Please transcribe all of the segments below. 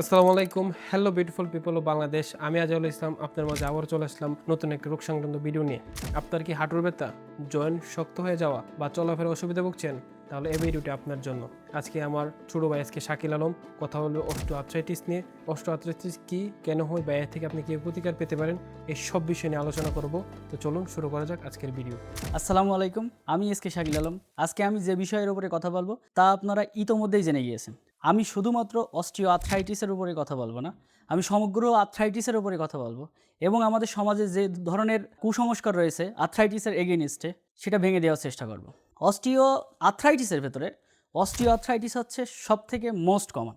আসসালামু আলাইকুম। Hello beautiful people of Bangladesh. আমি আজহারুল ইসলাম আপনার মাঝে আবার চলে আসলাম নতুন একটা রোগ সংক্রান্ত ভিডিও নিয়ে। আপনার কি হাঁটুর ব্যথা, জয়েন্ট শক্ত হয়ে যাওয়া বা চলাফেরা অসুবিধা ভুগছেন? তাহলে এই ভিডিওটি আপনার জন্য। আজকে আমার ছোট ভাই শাকিল আলম কথা বলবে অস্টিওআর্থ্রাইটিস নিয়ে। অস্টিওআর্থ্রাইটিস কি, কেন হয় বা এর থেকে আপনি কি প্রতিকার পেতে পারেন, এই সব বিষয় নিয়ে আলোচনা করব। তো চলুন শুরু করা যাক আজকের ভিডিও। আসসালামু আলাইকুম। আমি শাকিল আলম। আজকে আমি যে বিষয়ের উপরে কথা বলবো তা আপনারা ইতোমধ্যেই জেনে গিয়েছেন। আমি শুধুমাত্র অস্টিওআর্থ্রাইটিসের উপরে কথা বলবো না, আমি সমগ্র আর্থ্রাইটিসের উপরে কথা বলবো এবং আমাদের সমাজে যে ধরনের কুসংস্কার রয়েছে আর্থ্রাইটিসের এগেইনস্টে সেটা ভেঙে দেওয়ার চেষ্টা করব। অস্টিওআর্থ্রাইটিসের ভেতরে অস্টিওআর্থ্রাইটিস হচ্ছে সবথেকে মোস্ট কমন।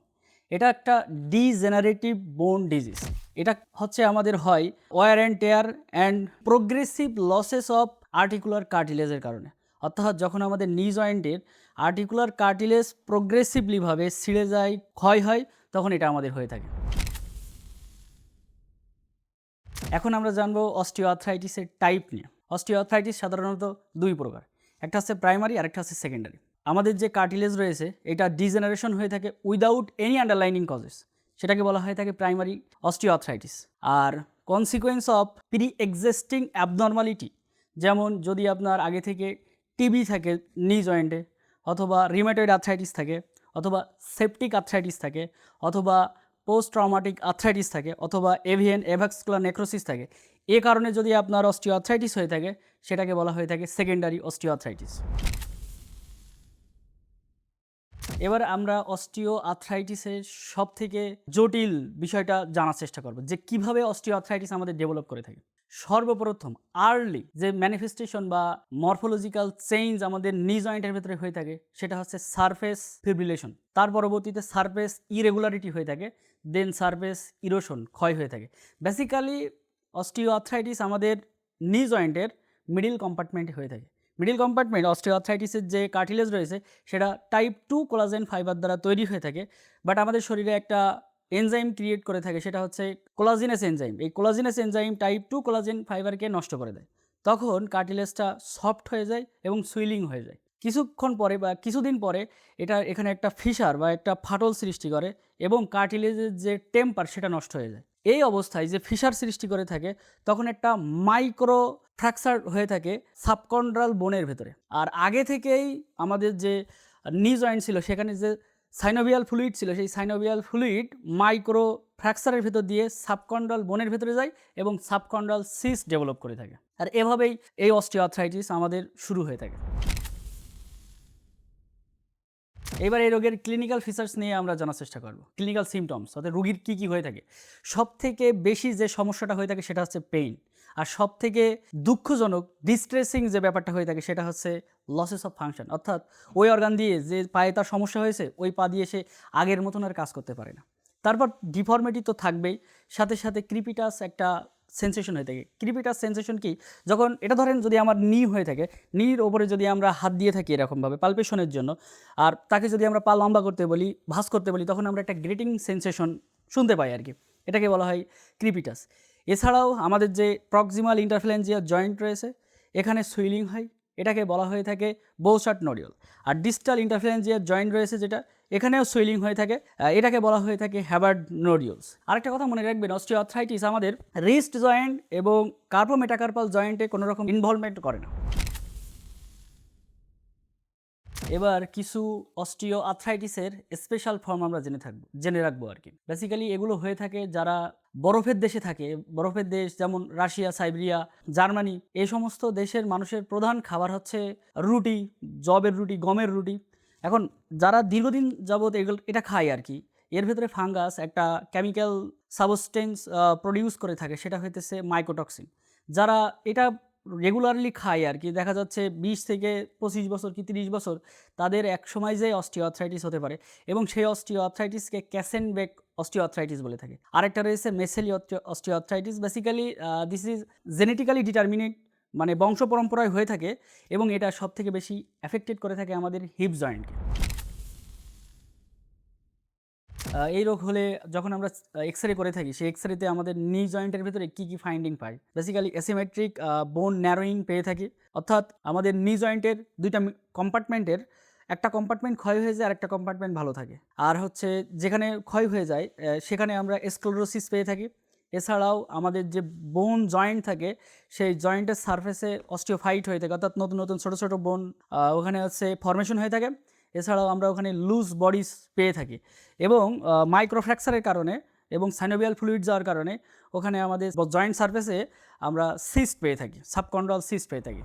এটা একটা ডিজেনারেটিভ বোন ডিজিজ। এটা হচ্ছে আমাদের হয় wear and tear and progressive losses of articular কার্টিলেজের কারণে। অর্থাৎ যখন আমাদের নি জয়েন্টের আর্টিকুলার কার্টিলেজ প্রোগ্রেসিভলিভাবে ছিঁড়ে যায়, ক্ষয় হয়, তখন এটা আমাদের হয়ে থাকে। এখন আমরা জানবো অস্টিওআর্থ্রাইটিসের টাইপ নিয়ে। অস্টিওআর্থ্রাইটিস সাধারণত দুই প্রকার, একটা হচ্ছে প্রাইমারি আর একটা হচ্ছে সেকেন্ডারি। আমাদের যে কার্টিলেজ রয়েছে এটা ডিজেনারেশন হয়ে থাকে উইদাউট এনি আন্ডারলাইনিং কজেস, সেটাকে বলা হয়ে থাকে প্রাইমারি অস্টিওআর্থ্রাইটিস। আর consequence of pre existing abnormality, যেমন যদি আপনার আগে থেকে টিবি থাকে নি জয়েন্টে, অথবা রিউমেটয়েড আর্থ্রাইটিস থাকে, অথবা সেপটিক আর্থ্রাইটিস থাকে, অথবা পোস্ট ট্রমাটিক আর্থ্রাইটিস থাকে, অথবা এভিয়ান এভাস্কুলার নেক্রোসিস থাকে, এ কারণে যদি আপনার অস্টিওআর্থ্রাইটিস হয়ে থাকে সেটাকে বলা হয়ে থাকে সেকেন্ডারি অস্টিওআর্থ্রাইটিস। এবার আমরা অস্টিওআর্থ্রাইটিসের সবথেকে জটিল বিষয়টা জানার চেষ্টা করব যে কিভাবে অস্টিওআর্থ্রাইটিস আমাদের ডেভেলপ করে থাকে। সর্বপ্রথম আর্লি যে ম্যানিফেস্টেশন বা মরফোলজিক্যাল চেঞ্জ আমাদের নি জয়েন্টের ভেতরে হয়ে থাকে সেটা হচ্ছে সারফেস ফিব্রিলেশন। তার পরবর্তীতে সারফেস ইরেগুলারিটি হয়ে থাকে, দেন সারফেস ইরোশন, ক্ষয় হয়ে থাকে। বেসিক্যালি অস্টিওআর্থ্রাইটিস আমাদের নি জয়েন্টের মিডিল কম্পার্টমেন্টে হয়ে থাকে। মিডিল কম্পার্টমেন্ট অস্টিওআর্থ্রাইটিসের যে কার্টিলেজ রয়েছে সেটা টাইপ 2 কোলাজেন ফাইবার দ্বারা তৈরি হয়ে থাকে, বাট আমাদের শরীরে একটা এনজাইম ক্রিয়েট করে থাকে, সেটা হচ্ছে কোলাজিনেস এনজাইম। এই কোলাজিনেস এনজাইম টাইপ 2 কোলাজেন ফাইবারকে নষ্ট করে দেয়। তখন কার্টিলেজটা সফট হয়ে যায় এবং সুইলিং হয়ে যায়। কিছুক্ষণ পরে বা কিছুদিন পরে এটা এখানে একটা ফিসার বা একটা ফাটল সৃষ্টি করে এবং কার্টিলেজের যে টেম্পার সেটা নষ্ট হয়ে যায়। এই অবস্থায় যে ফিসার সৃষ্টি করে থাকে তখন একটা মাইক্রো ফ্র্যাকচার হয়ে থাকে সাবকন্ড্রাল বোনের ভেতরে। আর আগে থেকেই আমাদের যে নি জয়েন্ট ছিল সেখানে যে সাইনোভিয়াল ফ্লুইড ছিল, সেই সাইনোভিয়াল ফ্লুইড মাইক্রো ফ্র্যাকচারের ভেতর দিয়ে সাবকন্ড্রাল বোনের ভেতরে যায় এবং সাবকন্ড্রাল সিস্ট ডেভেলপ করে থাকে। আর এভাবেই এই অস্টিওআর্থ্রাইটিস আমাদের শুরু হয়ে থাকে। এবার এই রোগের ক্লিনিক্যাল ফিচার্স নিয়ে আমরা জানার চেষ্টা করব। ক্লিনিক্যাল সিমটমস অর্থাৎ রোগীর কী হয়ে থাকে। সবথেকে বেশি যে সমস্যাটা হয়ে থাকে সেটা হচ্ছে পেইন। আর সবথেকে দুঃখজনক ডিস্ট্রেসিং যে ব্যাপারটা হয়ে থাকে সেটা হচ্ছে লসেস অফ ফাংশন। অর্থাৎ ওই অর্গান দিয়ে যে পায়ে তার সমস্যা হয়েছে ওই পা দিয়ে সে আগের মতন আর কাজ করতে পারে না। তারপর ডিফর্মিটি তো থাকবেই, সাথে সাথে ক্রিপিটাস একটা সেন্সেশন হয়ে থাকে। ক্রিপিটাস সেন্সেশন কি, যখন এটা ধরেন যদি আমার নি হয়ে থাকে, নির ওপরে যদি আমরা হাত দিয়ে থাকি এরকমভাবে পালপেশনের জন্য, আর তাকে যদি আমরা পা লম্বা করতে বলি, ভাঁজ করতে বলি, তখন আমরা একটা গ্রেটিং সেন্সেশন শুনতে পাই আর কি। এটাকে বলা হয় ক্রিপিটাস। এছাড়াও আমাদের যে প্রক্সিমাল ইন্টারফ্যালেঞ্জিয়াল জয়েন্ট রয়েছে এখানে সুইলিং হয়, এটাকে বলা হয়ে থাকে বোসার্ট নডিউল। আর ডিস্টাল ইন্টারফ্যালেঞ্জিয়াল জয়েন্ট রয়েছে যেটা, এখানেও সুইলিং হয়ে থাকে, এটাকে বলা হয়ে থাকে হ্যাবার্ড নোডিউলস। আরেকটা কথা মনে রাখবেন, অস্টিওআর্থ্রাইটিস আমাদের রিস্ট জয়েন্ট এবং কার্পোমেটাকার্পাল জয়েন্টে কোনো রকম ইনভলভমেন্ট করে না। এবার কিছু অস্টিওআর্থ্রাইটিসের স্পেশাল ফর্ম আমরা জেনে রাখবো আর কি। বেসিক্যালি এগুলো হয়ে থাকে যারা বরফের দেশে থাকে। বরফের দেশ যেমন রাশিয়া, সাইবেরিয়া, জার্মানি, এই সমস্ত দেশের মানুষের প্রধান খাবার হচ্ছে রুটি, জবের রুটি, গমের রুটি। এখন যারা দীর্ঘদিন যাবৎ এটা খায় আর কি, এর ভেতরে ফাঙ্গাস একটা কেমিক্যাল সাবস্টেন্স প্রডিউস করে থাকে, সেটা হইতেছে মাইকোটক্সিন। যারা এটা রেগুলারলি খায় আর কি, দেখা যাচ্ছে 20 থেকে 25 বছর কি 30 বছর তাদের একসময় যে অস্টিওআর্থ্রাইটিস হতে পারে এবং সেই অস্টিওআর্থ্রাইটিসকে ক্যাসেনবেক অস্টিওআর্থ্রাইটিস বলে থাকে। আরেকটা রয়েছে মেসেলি osteoarthritis. Basically this is genetically determined, মানে বংশ পরম্পরায় হয়ে থাকে এবং এটা সবথেকে বেশি অ্যাফেক্টেড করে থাকে আমাদের হিপ জয়েন্টকে। এই রোগ হলে যখন আমরা এক্স-রে করে থাকি, সেই এক্স-রেতে আমাদের নি জয়েন্টের ভেতরে কী ফাইন্ডিং পাই? বেসিক্যালি অ্যাসিমেট্রিক বোন ন্যারোয়িং পেয়ে থাকি। অর্থাৎ আমাদের নি জয়েন্টের 2টা কম্পার্টমেন্টের একটা কম্পার্টমেন্ট ক্ষয় হয়ে যায় আর একটা কম্পার্টমেন্ট ভালো থাকে। আর হচ্ছে যেখানে ক্ষয় হয়ে যায় সেখানে আমরা স্ক্লেরোসিস পেয়ে থাকি। এছাড়াও আমাদের যে বোন জয়েন্ট থাকে সেই জয়েন্টের সারফেসে অস্টিওফাইট হয়ে থাকে, অর্থাৎ নতুন নতুন ছোটো ছোটো বোন ওখানে হচ্ছে ফর্মেশন হয়ে থাকে। এছাড়াও আমরা ওখানে লুজ বডিজ পেয়ে থাকি এবং মাইক্রোফ্র্যাকচারের কারণে এবং সাইনোভিয়াল ফ্লুইড যাওয়ার কারণে ওখানে আমাদের জয়েন্ট সারফেসে আমরা সিস্ট পেয়ে থাকি, সাবকন্ড্রাল সিস্ট পেয়ে থাকি।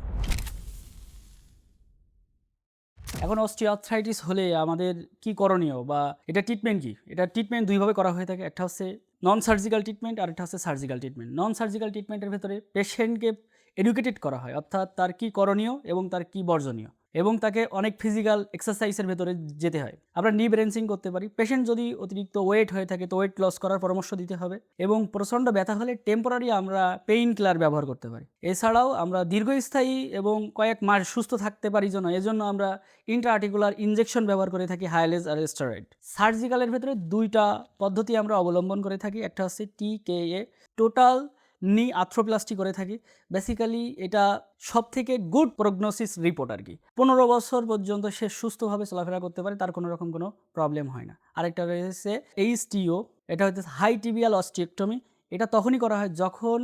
এখন অস্টিওআর্থ্রাইটিস হলে আমাদের কি করণীয় বা এটা ট্রিটমেন্ট কি? এটা ট্রিটমেন্ট দুইভাবে করা হয়ে থাকে। একটা হচ্ছে নন সার্জিক্যাল ট্রিটমেন্ট আর একটা হচ্ছে সার্জিক্যাল ট্রিটমেন্ট। নন সার্জিক্যাল ট্রিটমেন্টের ভেতরে পেশেন্টকে এডুকেটেড করা হয়, অর্থাৎ তার কি করণীয় এবং তার কি বর্জনীয়, এবং তাকে অনেক ফিজিক্যাল এক্সারসাইজের ভেতরে যেতে হয়। আমরা নি ব্রেঞ্চিং করতে পারি। পেশেন্ট যদি অতিরিক্ত ওয়েট হয়ে থাকে তো ওয়েট লস করার পরামর্শ দিতে হবে, এবং প্রচণ্ড ব্যথা হলে টেম্পোরারি আমরা পেইন কিলার ব্যবহার করতে পারি। এছাড়াও আমরা দীর্ঘস্থায়ী এবং কয়েক মাস সুস্থ থাকতে পারি এজন্য আমরা ইন্ট্রাআর্টিকুলার ইনজেকশন ব্যবহার করে থাকি, হায়ালেজ আর স্টেরয়েড। সার্জিক্যালের ভেতরে দুইটা পদ্ধতি আমরা অবলম্বন করে থাকি। একটা হচ্ছে TKA, টোটাল নি আর্থ্রোপ্লাস্টি করে থাকি। বেসিক্যালি এটা সবথেকে গুড প্রগনোসিস রিপোর্ট আর কি। 15 বছর পর্যন্ত সে সুস্থভাবে চলাফেরা করতে পারে, তার কোনো রকম কোনো প্রবলেম হয় না। আরেকটা রয়েছে HTO, এটা হচ্ছে হাই টিবিয়াল অস্টিওটমি। এটা তখনই করা হয় যখন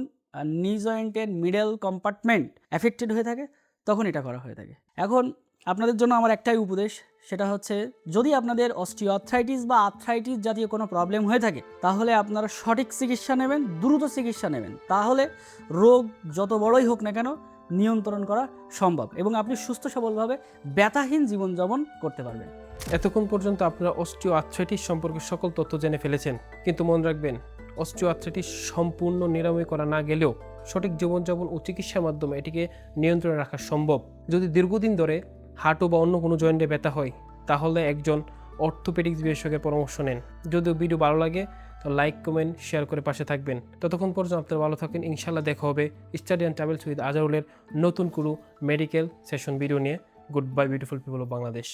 নি জয়েন্টের মিডল কম্পার্টমেন্ট অ্যাফেক্টেড হয়ে থাকে, তখন এটা করা হয়ে থাকে। এখন আপনাদের জন্য আমার একটাই উপদেশ, সেটা হচ্ছে যদি আপনাদের অস্টিওআর্থ্রাইটিস বা আর্থ্রাইটিস জাতীয় কোনো প্রবলেম হয়ে থাকে তাহলে আপনারা সঠিক চিকিৎসা নেবেন, দ্রুত চিকিৎসা নেবেন। তাহলে রোগ যত বড়ই হোক না কেন নিয়ন্ত্রণ করা সম্ভব এবং আপনি সুস্থ সবলভাবে ব্যথাহীন জীবনযাপন করতে পারবেন। এতক্ষণ পর্যন্ত আপনারা অস্টিওআর্থ্রাইটিস সম্পর্কে সকল তথ্য জেনে ফেলেছেন, কিন্তু মনে রাখবেন অস্টিওআর্থ্রাইটিস সম্পূর্ণ নিরাময় করা না গেলেও সঠিক জীবনযাপন ও চিকিৎসার মাধ্যমে এটিকে নিয়ন্ত্রণে রাখা সম্ভব। যদি দীর্ঘদিন ধরে হাঁটু বা অন্য কোনো জয়েন্টে ব্যথা হয় তাহলে একজন অর্থোপেডিক্স বিশেষজ্ঞের পরামর্শ নেন। যদিও ভিডিও ভালো লাগে তো লাইক, কমেন্ট, শেয়ার করে পাশে থাকবেন। ততক্ষণ পর্যন্ত আপনারা ভালো থাকেন। ইনশাল্লাহ দেখা হবে স্টাডি অ্যান্ড ট্রাভেলস উইথ আজহারুলের নতুন কোনো মেডিকেল সেশন ভিডিও নিয়ে। Good bye beautiful people of Bangladesh.